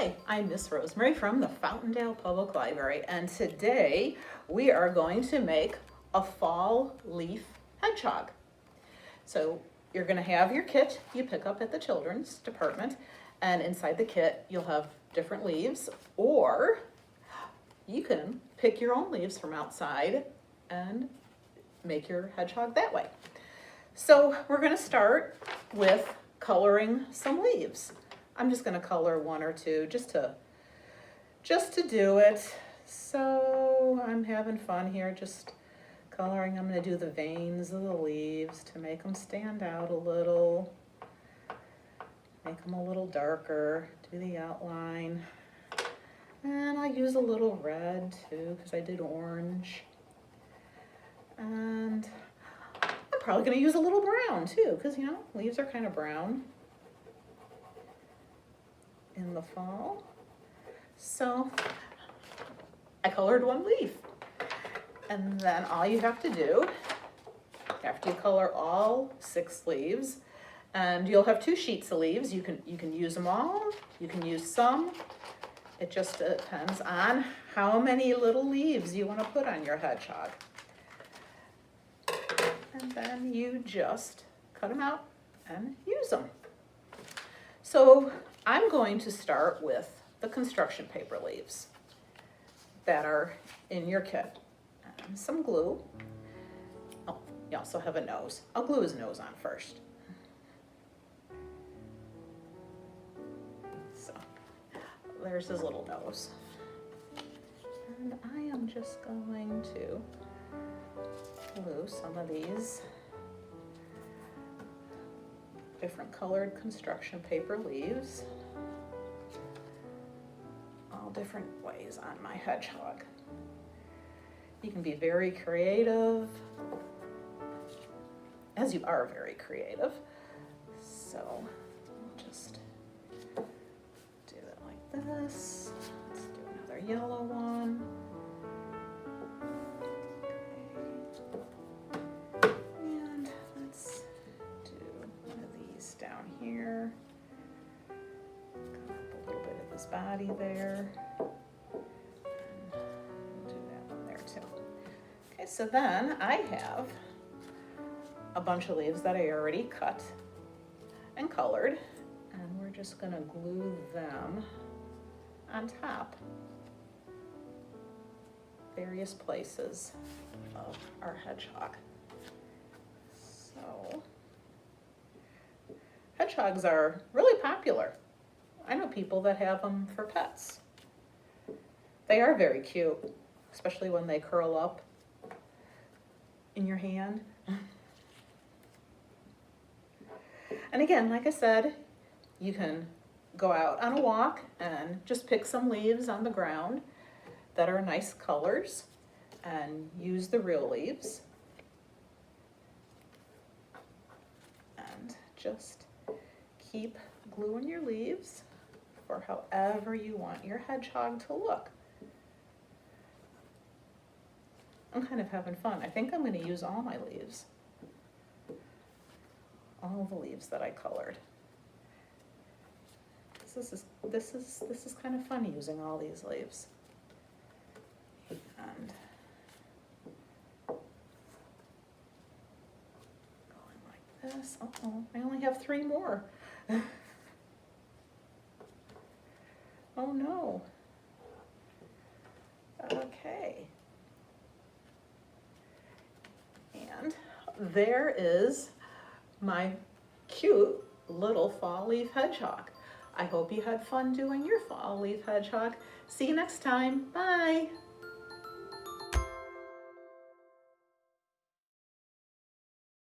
Hi, I'm Miss Rosemary from the Fountaindale Public Library, and today we are going to make a fall leaf hedgehog. So you're going to have your kit you pick up at the children's department, and inside the kit you'll have different leaves, or you can pick your own leaves from outside and make your hedgehog that way. So we're going to start with coloring some leaves. I'm just going to color one or two just to do it. So I'm having fun here, just coloring. I'm going to do the veins of the leaves to make them stand out a little, make them a little darker, do the outline. And I use a little red too because I did orange. And I'm probably going to use a little brown too because, you know, leaves are kind of brown in the fall. So I colored one leaf, and then all you have to do after you color all 6 leaves, and you'll have 2 sheets of leaves, you can use them all, you can use some. It just depends on how many little leaves you want to put on your hedgehog. And then you just cut them out and use them. So I'm going to start with the construction paper leaves that are in your kit. And some glue. Oh, you also have a nose. I'll glue his nose on first. So there's his little nose. And I am just going to glue some of these different colored construction paper leaves all different ways on my hedgehog. You can be very creative, as you are very creative. So I'll just do it like this. Let's do another yellow one. Down here, come up a little bit of his body there, and we'll do that one there too. Okay, so then I have a bunch of leaves that I already cut and colored, and we're just going to glue them on top various places of our hedgehog. So hedgehogs are really popular. I know people that have them for pets. They are very cute, especially when they curl up in your hand. And again, like I said, you can go out on a walk and just pick some leaves on the ground that are nice colors and use the real leaves. And just keep gluing your leaves for however you want your hedgehog to look. I'm kind of having fun. I think I'm going to use all my leaves. All the leaves that I colored. This is kind of fun using all these leaves. And going like this. Uh-oh, I only have 3 more. Oh no. Okay. And there is my cute little fall leaf hedgehog. I hope you had fun doing your fall leaf hedgehog. See you next time. Bye.